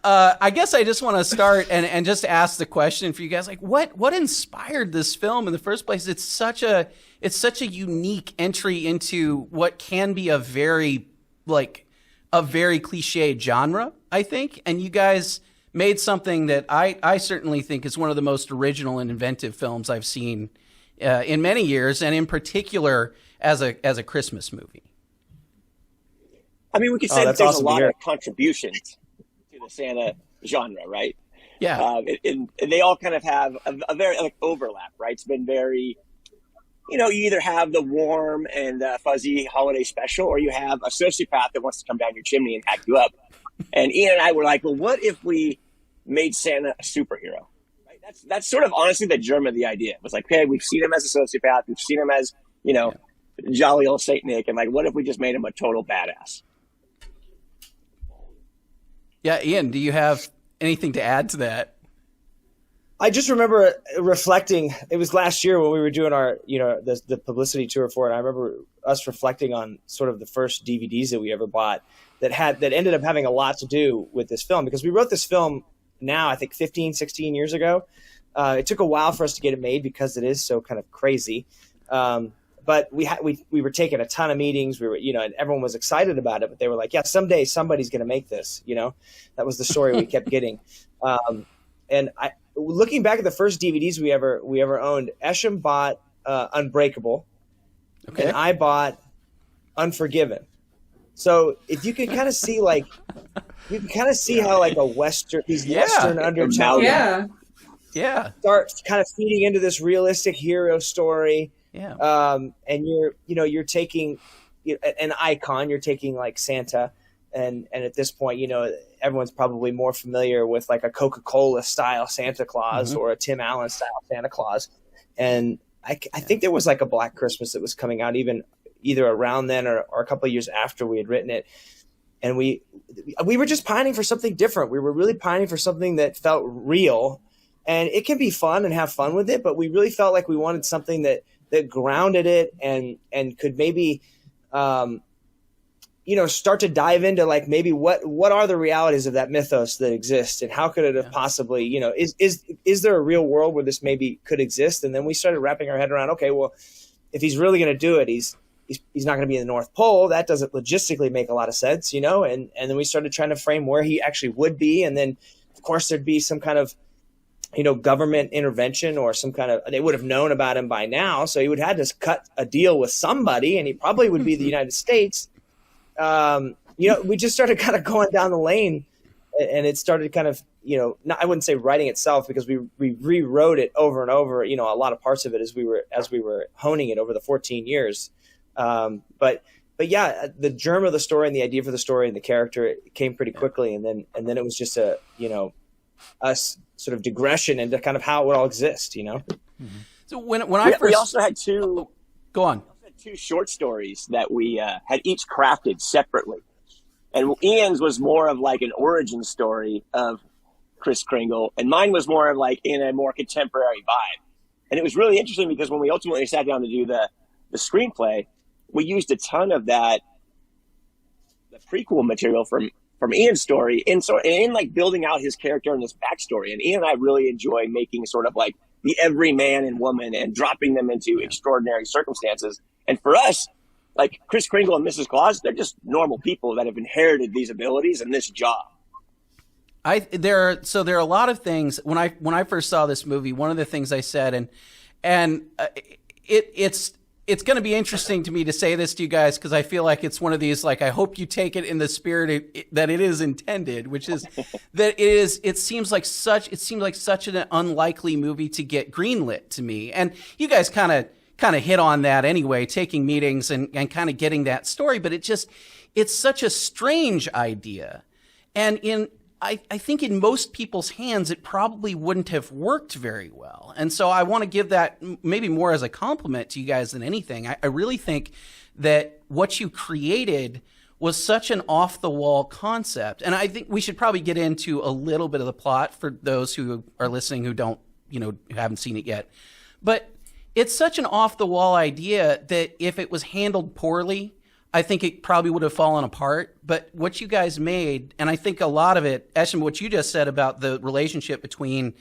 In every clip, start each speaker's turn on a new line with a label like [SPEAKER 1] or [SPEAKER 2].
[SPEAKER 1] I guess I just want to start and just ask the question for you guys, like what inspired this film in the first place? It's such a unique entry into what can be a very cliched genre, I think. And you guys made something that I certainly think is one of the most original and inventive films I've seen in many years, and in particular as a Christmas movie.
[SPEAKER 2] I mean, we could say that there's
[SPEAKER 3] awesome
[SPEAKER 2] a lot of contributions to the Santa genre, right?
[SPEAKER 1] Yeah.
[SPEAKER 2] And they all kind of have a very overlap, right? It's been very, you either have the warm and fuzzy holiday special, or you have a sociopath that wants to come down your chimney and hack you up. And Ian and I were like, well, what if we made Santa a superhero? Right? That's sort of honestly the germ of the idea. It was like, okay, we've seen him as a sociopath. We've seen him as, jolly old Saint Nick. And like, what if we just made him a total badass?
[SPEAKER 1] Yeah, Ian, do you have anything to add to that?
[SPEAKER 3] I just remember reflecting. It was last year when we were doing our, the publicity tour for it. I remember us reflecting on sort of the first DVDs that we ever bought that ended up having a lot to do with this film, because we wrote this film now, I think 15, 16 years ago. It took a while for us to get it made because it is so kind of crazy. But we were taking a ton of meetings. We were, and everyone was excited about it, but they were like, yeah, someday somebody's going to make this, that was the story we kept getting. And looking back at the first DVDs we ever owned, Eshom bought Unbreakable,
[SPEAKER 1] okay,
[SPEAKER 3] and I bought Unforgiven. So if you can kind of see how like a Western undertone starts kind of feeding into this realistic hero story.
[SPEAKER 1] Yeah.
[SPEAKER 3] And you're taking an icon, you're taking like Santa, and at this point, everyone's probably more familiar with like a Coca-Cola style Santa Claus, mm-hmm, or a Tim Allen style Santa Claus. And I think there was like a Black Christmas that was coming out either around then or a couple of years after we had written it. And we were just pining for something different. We were really pining for something that felt real, and it can be fun and have fun with it, but we really felt like we wanted something that grounded it and could maybe, start to dive into like maybe what are the realities of that mythos that exists, and how could it have possibly, is there a real world where this maybe could exist? And then we started wrapping our head around, okay, well, if he's really going to do it, he's not going to be in the North Pole. That doesn't logistically make a lot of sense, and then we started trying to frame where he actually would be. And then of course there'd be some kind of, government intervention or some kind of, they would have known about him by now. So he would have had to cut a deal with somebody, and he probably would be the United States. We just started kind of going down the lane, and it started kind of, I wouldn't say writing itself, because we rewrote it over and over, a lot of parts of it as we were honing it over the 14 years. But yeah, the germ of the story and the idea for the story and the character came pretty quickly. And then it was just a sort of digression into kind of how it would all exist,
[SPEAKER 1] Mm-hmm. So when
[SPEAKER 2] we also had two.
[SPEAKER 1] Go on.
[SPEAKER 2] Two short stories that we had each crafted separately, and Ian's was more of like an origin story of Kris Kringle, and mine was more of like in a more contemporary vibe. And it was really interesting because when we ultimately sat down to do the screenplay, we used a ton of the prequel material from Ian's story in like building out his character and his backstory. And Ian and I really enjoy making sort of like the every man and woman and dropping them into extraordinary circumstances. And for us, like Kris Kringle and Mrs. Claus, they're just normal people that have inherited these abilities and this job.
[SPEAKER 1] There are a lot of things when I first saw this movie. One of the things I said, and it's going to be interesting to me to say this to you guys, because I feel like it's one of these, like, I hope you take it in the spirit that it is intended, which is that it seems like such an unlikely movie to get greenlit to me. And you guys kind of hit on that anyway, taking meetings and kind of getting that story, but it's such a strange idea. And I think in most people's hands, it probably wouldn't have worked very well. And so I want to give that maybe more as a compliment to you guys than anything. I really think that what you created was such an off-the-wall concept. And I think we should probably get into a little bit of the plot for those who are listening who don't, who haven't seen it yet. But it's such an off-the-wall idea that if it was handled poorly, I think it probably would have fallen apart. But what you guys made, and I think a lot of it, Eshom, what you just said about the relationship between,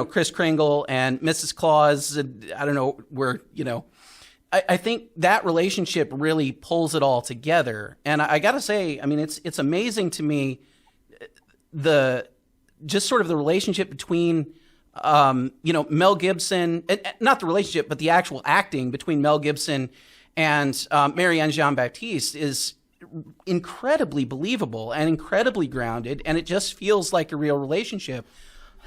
[SPEAKER 1] Kris Kringle and Mrs. Claus, and I don't know where, I think that relationship really pulls it all together. And I got to say, I mean, it's amazing to me, just sort of the relationship between, Mel Gibson, not the relationship, but the actual acting between Mel Gibson and Marianne Jean-Baptiste is incredibly believable and incredibly grounded, and it just feels like a real relationship.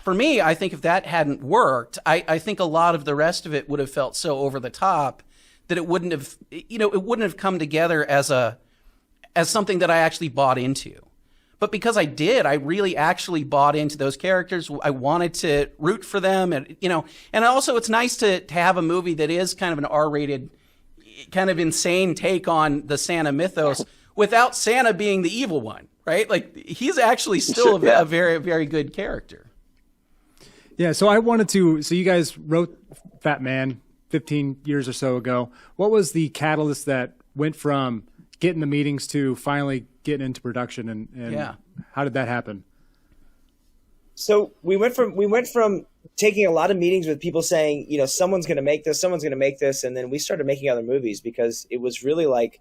[SPEAKER 1] For me, I think if that hadn't worked, I think a lot of the rest of it would have felt so over the top that it wouldn't have come together as something that I actually bought into. But because I did, I really actually bought into those characters. I wanted to root for them, and also it's nice to have a movie that is kind of an R-rated, kind of insane take on the Santa mythos without Santa being the evil one, right? Like, he's actually still a very, very good character.
[SPEAKER 4] Yeah, so you guys wrote Fatman 15 years or so ago. What was the catalyst that went from getting the meetings to finally getting into production, and how did that happen?
[SPEAKER 3] So we went from taking a lot of meetings with people saying, someone's going to make this, and then we started making other movies because it was really like,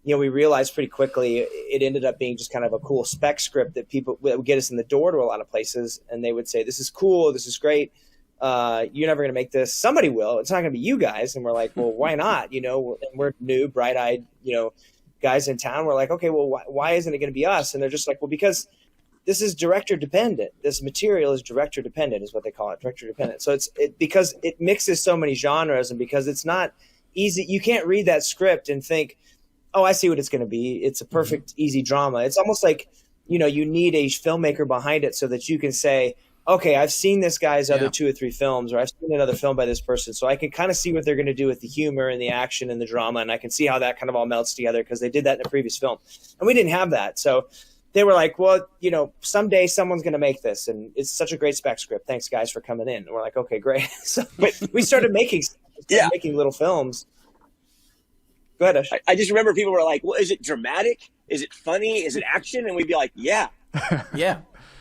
[SPEAKER 3] we realized pretty quickly it ended up being just kind of a cool spec script that would get us in the door to a lot of places, and they would say, "This is cool, this is great. You're never going to make this. Somebody will. It's not going to be you guys." And we're like, "Well, why not?" We're new, bright-eyed, guys in town. We're like, "Okay, well, why isn't it going to be us?" And they're just like, "Well, because this is director dependent. This material is director dependent, is what they call it, director dependent." So because it mixes so many genres, and because it's not easy. You can't read that script and think, "Oh, I see what it's going to be. It's a perfect, easy drama." It's almost like, you need a filmmaker behind it so that you can say, "Okay, I've seen this guy's other 2 or 3 films, or I've seen another film by this person, so I can kind of see what they're going to do with the humor and the action and the drama, and I can see how that kind of all melts together because they did that in a previous film." And we didn't have that. So they were like, "Well, someday someone's going to make this, and it's such a great spec script. Thanks, guys, for coming in." And we're like, "Okay, great." So we started making little films. Go ahead, Ash.
[SPEAKER 2] I just remember people were like, "Well, is it dramatic? Is it funny? Is it action?" And we'd be like, "Yeah."
[SPEAKER 1] Yeah.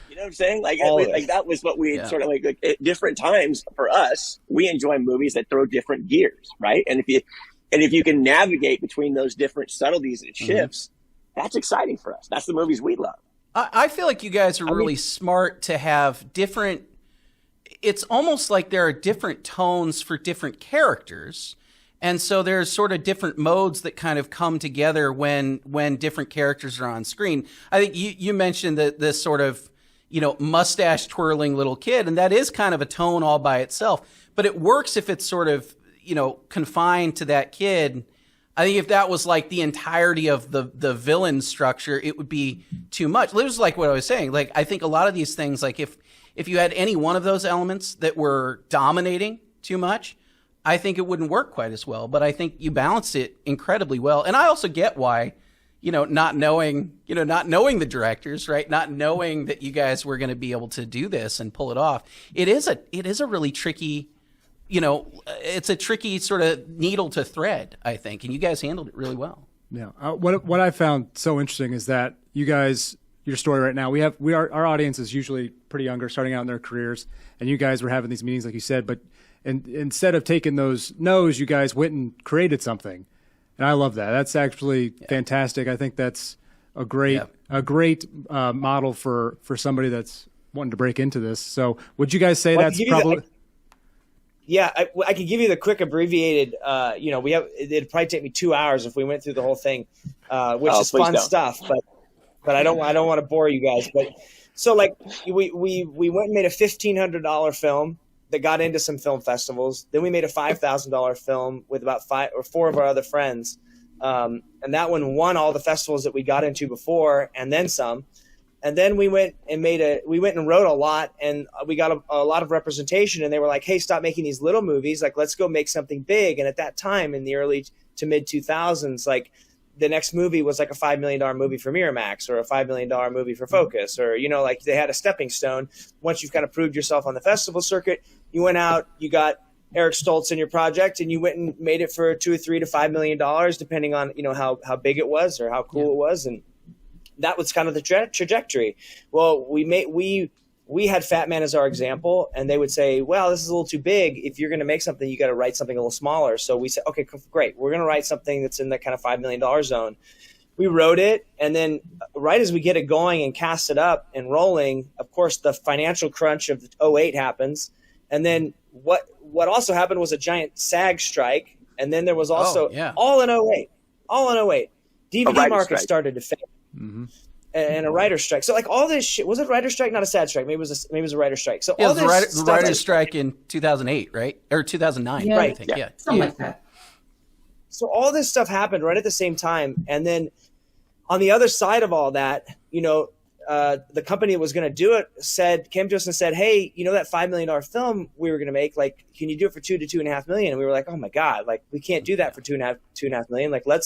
[SPEAKER 2] You know what I'm saying? Like that was what we sort of like at different times for us. We enjoy movies that throw different gears, right? And if you can navigate between those different subtleties and shifts, that's exciting for us. That's the movies we love.
[SPEAKER 1] I feel like you guys are really smart to have different. It's almost like there are different tones for different characters. And so there's sort of different modes that kind of come together when different characters are on screen. I think you mentioned this sort of, mustache twirling little kid, and that is kind of a tone all by itself. But it works if it's sort of, confined to that kid. I think if that was like the entirety of the villain structure, it would be too much. It was like what I was saying. Like, I think a lot of these things, like if you had any one of those elements that were dominating too much, I think it wouldn't work quite as well. But I think you balanced it incredibly well. And I also get why, not knowing the directors, right? Not knowing that you guys were going to be able to do this and pull it off. It is a really tricky, it's a tricky sort of needle to thread, I think. And you guys handled it really well.
[SPEAKER 4] Yeah. What I found so interesting is that you guys, your story right now, our audience is usually pretty younger, starting out in their careers. And you guys were having these meetings, like you said, but and instead of taking those no's, you guys went and created something. And I love that. That's actually fantastic. I think that's a great model for somebody that's wanting to break into this. So would you guys say that's probably...
[SPEAKER 3] I could give you the quick abbreviated, it'd probably take me 2 hours if we went through the whole thing, which is fun stuff, but I don't want to bore you guys. But so like we went and made a $1,500 film that got into some film festivals. Then we made a $5,000 film with about 5 or 4 of our other friends. And that one won all the festivals that we got into before and then some. And then we went and wrote a lot, and we got a lot of representation, and they were like, "Hey, stop making these little movies. Like, let's go make something big." And at that time in the early to mid 2000s, like the next movie was like a $5 million movie for Miramax or a $5 million movie for Focus, or, like they had a stepping stone. Once you've kind of proved yourself on the festival circuit, you went out, you got Eric Stoltz in your project, and you went and made it for $2 or $3 to $5 million, depending on, you know, how big it was or how cool it was. And that was kind of the trajectory. Well, we had Fatman as our example, and they would say, well, this is a little too big. If you're going to make something, you got to write something a little smaller. So we said, okay, great. We're going to write something that's in that kind of $5 million zone. We wrote it, and then right as we get it going and cast it up and rolling, of course, the financial crunch of '08 happens. And then what also happened was a giant SAG strike, and then there was also all in '08, DVD market started to fail, and a writer's strike. So like all this shit, was it a writer's strike? Not a SAG strike. Maybe it was a writer's strike. So all this
[SPEAKER 1] the writer's strike in 2008, right? Or 2009,
[SPEAKER 3] right?
[SPEAKER 1] I think. Yeah.
[SPEAKER 5] Something like that.
[SPEAKER 3] So all this stuff happened right at the same time, and then on the other side of all that, you know, the company that was going to do it came to us and said, hey, you know, that $5 million film we were going to make, like, can you do it for $2 to $2.5 million? And we were like, oh my God, like we can't do that for $2.5 million. Like, let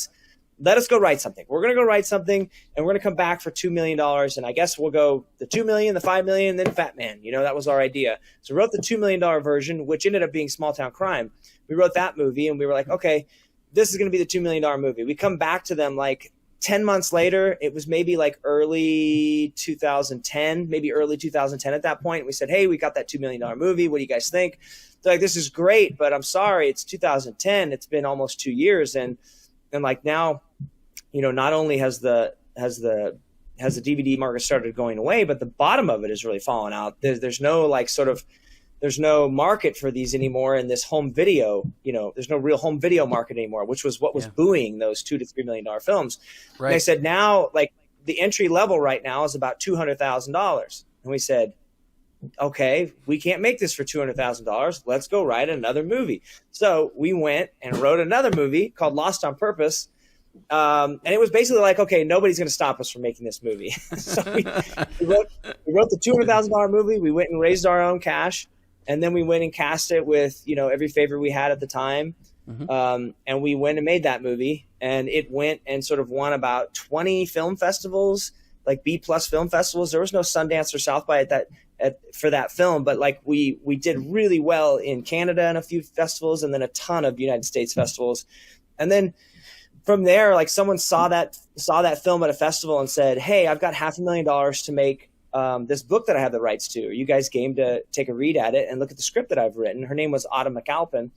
[SPEAKER 3] us go write something. We're going to go write something, and we're going to come back for $2 million. And I guess we'll go the $2 million, the $5 million, then Fatman. You know, that was our idea. So we wrote the $2 million version, which ended up being Small Town Crime. We wrote that movie, and we were like, okay, this is going to be the $2 million movie. We come back to them like 10 months later. It was maybe like early 2010 at that point. We said, hey, we got that $2 million movie. What do you guys think? They're like, this is great, but I'm sorry, it's 2010. It's been almost 2 years. And like now, you know, not only has the DVD market started going away, but the bottom of it has really fallen out. There's no like sort of, there's no market for these anymore in this home video, you know, there's no real home video market anymore, which was what was buoying those $2 to $3 million films. Right. And they said now, like the entry level right now is about $200,000. And we said, okay, we can't make this for $200,000. Let's go write another movie. So we went and wrote another movie called Lost on Purpose. And it was basically like, okay, nobody's going to stop us from making this movie. So we wrote the $200,000 movie. We went and raised our own cash. And then we went and cast it with, you know, every favor we had at the time. And we went and made that movie. And it went and sort of won about 20 film festivals, like B+ film festivals. There was no Sundance or South by for that film. But like we did really well in Canada and a few festivals, and then a ton of United States festivals. And then from there, like someone saw that film at a festival and said, hey, I've got $500,000 to make this book that I have the rights to. Are you guys game to take a read at it and look at the script that I've written? Her name was Autumn McAlpin.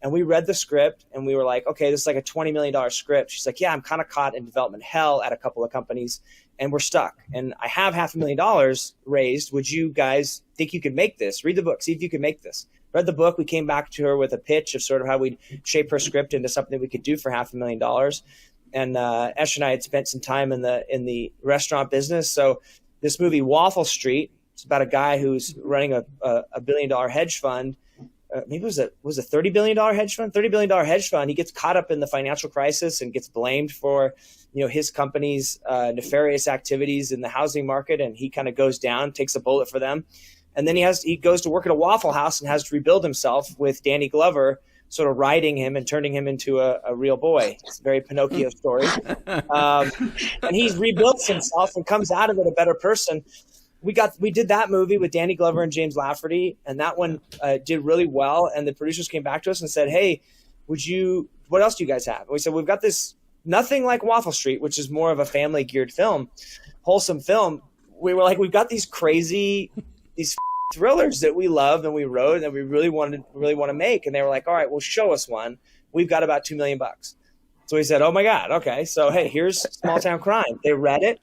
[SPEAKER 3] And we read the script and we were like, okay, this is like a $20 million script. She's like, yeah, I'm kind of caught in development hell at a couple of companies and we're stuck. And I have $500,000 raised. Would you guys think you could make this? Read the book, see if you can make this. Read the book. We came back to her with a pitch of sort of how we'd shape her script into something we could do for $500,000. And Esh and I had spent some time in the restaurant business. So this movie, Waffle Street, it's about a guy who's running a $1 billion hedge fund. Maybe it was a $30 billion hedge fund. $30 billion hedge fund. He gets caught up in the financial crisis and gets blamed for, you know, his company's nefarious activities in the housing market. And he kind of goes down, takes a bullet for them, and then he goes to work at a Waffle House and has to rebuild himself with Danny Glover sort of riding him and turning him into a real boy. It's a very Pinocchio story. And he rebuilds himself and comes out of it a better person. We did that movie with Danny Glover and James Lafferty, and that one did really well. And the producers came back to us and said, hey, what else do you guys have? And we said, we've got this, nothing like Waffle Street, which is more of a family geared film, wholesome film. We were like, we've got these thrillers that we love and we wrote and that we really want to make. And they were like, all right, well, show us one. We've got about $2 million. So we said, oh my God. Okay. So, hey, here's Small Town Crime. They read it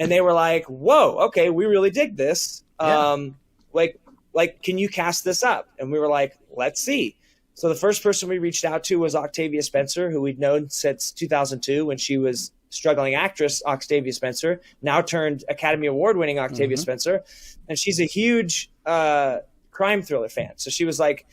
[SPEAKER 3] and they were like, whoa, okay, we really dig this. Yeah. Like, can you cast this up? And we were like, let's see. So the first person we reached out to was Octavia Spencer, who we'd known since 2002 when she was struggling actress Octavia Spencer, now turned Academy Award winning Octavia Spencer. And she's a huge crime thriller fan. So she's like,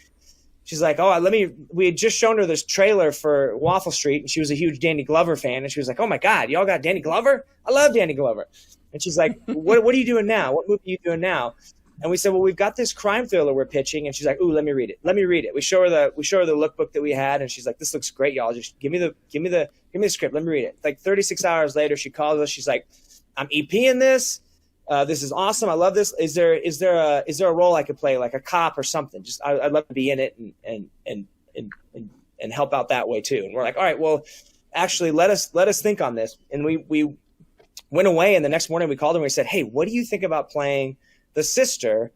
[SPEAKER 3] we had just shown her this trailer for Waffle Street, and she was a huge Danny Glover fan. And she was like, oh my God, y'all got Danny Glover? I love Danny Glover. And she's like, what are you doing now? What movie are you doing now? And we said, well, we've got this crime thriller we're pitching. And she's like, ooh, let me read it. We show her the lookbook that we had. And she's like, this looks great, y'all. Just give me the script. Let me read it. Like 36 hours later, she calls us. She's like, I'm EPing this. This is awesome. I love this. Is there a role I could play, like a cop or something? Just I'd love to be in it and help out that way too. And we're like, all right, well, actually, let us think on this. And we went away, and the next morning we called him and we said, hey, what do you think about playing the sister?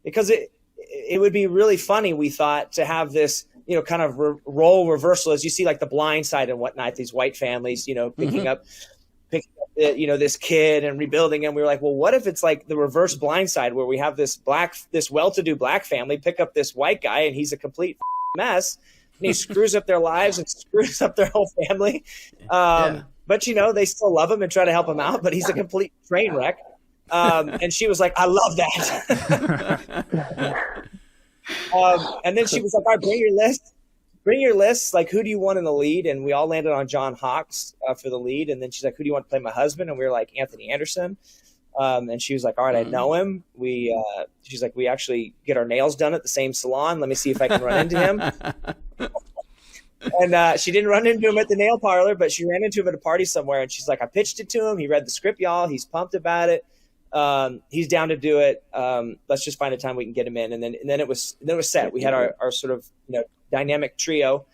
[SPEAKER 3] Because it would be really funny, we thought, to have this, kind of role reversal, as you see like The Blind Side and whatnot, these white families, picking up this kid and rebuilding him. We were like, well, what if it's like the reverse Blind Side, where we have this well-to-do black family pick up this white guy, and he's a complete mess, and he screws up their lives and screws up their whole family. But they still love him and try to help him out, but he's a complete train wreck. And she was like, I love that. And then she was like, all right, bring your list. Like, who do you want in the lead? And we all landed on John Hawkes for the lead. And then she's like, who do you want to play my husband? And we were like, Anthony Anderson. And she was like, all right, I know him. She's like, we actually get our nails done at the same salon. Let me see if I can run into him. And she didn't run into him at the nail parlor, but she ran into him at a party somewhere. And she's like, I pitched it to him. He read the script, y'all. He's pumped about it. He's down to do it. Let's just find a time we can get him in. And then it was set. We had our sort of dynamic trio.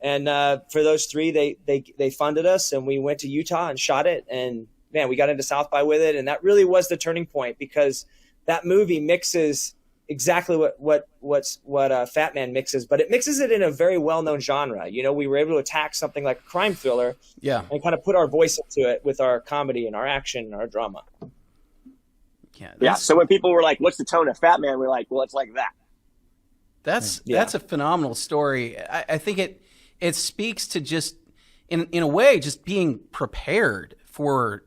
[SPEAKER 3] And for those three, they funded us, and we went to Utah and shot it. And man, we got into South by with it. And that really was the turning point, because that movie mixes exactly what Fatman mixes, but it mixes it in a very well-known genre. We were able to attack something like a crime thriller, and kind of put our voice into it with our comedy and our action and our drama.
[SPEAKER 2] Yeah. So when people were like, "What's the tone of Fatman?" we're like, "Well, it's like that."
[SPEAKER 1] That's a phenomenal story. I think it speaks to just in a way just being prepared for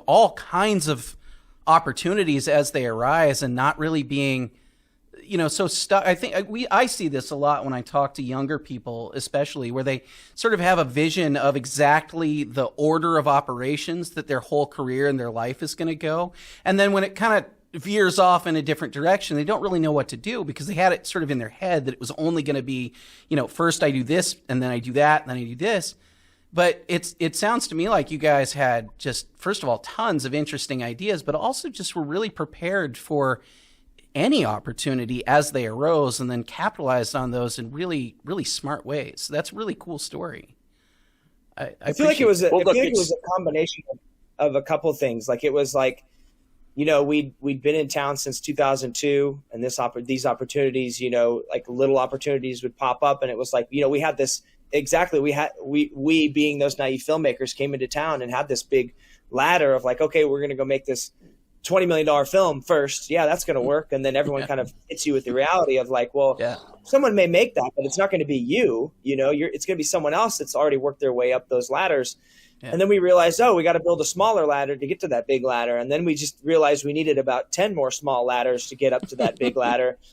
[SPEAKER 1] all kinds of opportunities as they arise, and not really being so stuck. I think I see this a lot when I talk to younger people, especially, where they sort of have a vision of exactly the order of operations that their whole career and their life is going to go. And then when it kind of veers off in a different direction, they don't really know what to do, because they had it sort of in their head that it was only going to be, first I do this, and then I do that, and then I do this. But it sounds to me like you guys had just, first of all, tons of interesting ideas, but also just were really prepared for any opportunity as they arose, and then capitalized on those in really, really smart ways. That's a really cool story. I feel like it was
[SPEAKER 3] a combination of a couple of things. Like, it was like, we'd been in town since 2002, and these opportunities, like little opportunities would pop up, and it was like, we had this. Exactly. We being those naive filmmakers came into town and had this big ladder of like, okay, we're going to go make this $20 million film first. Yeah, that's going to work. And then everyone kind of hits you with the reality of like, well, someone may make that, but it's not going to be you. It's going to be someone else that's already worked their way up those ladders. Yeah. And then we realized, we got to build a smaller ladder to get to that big ladder. And then we just realized we needed about 10 more small ladders to get up to that big ladder.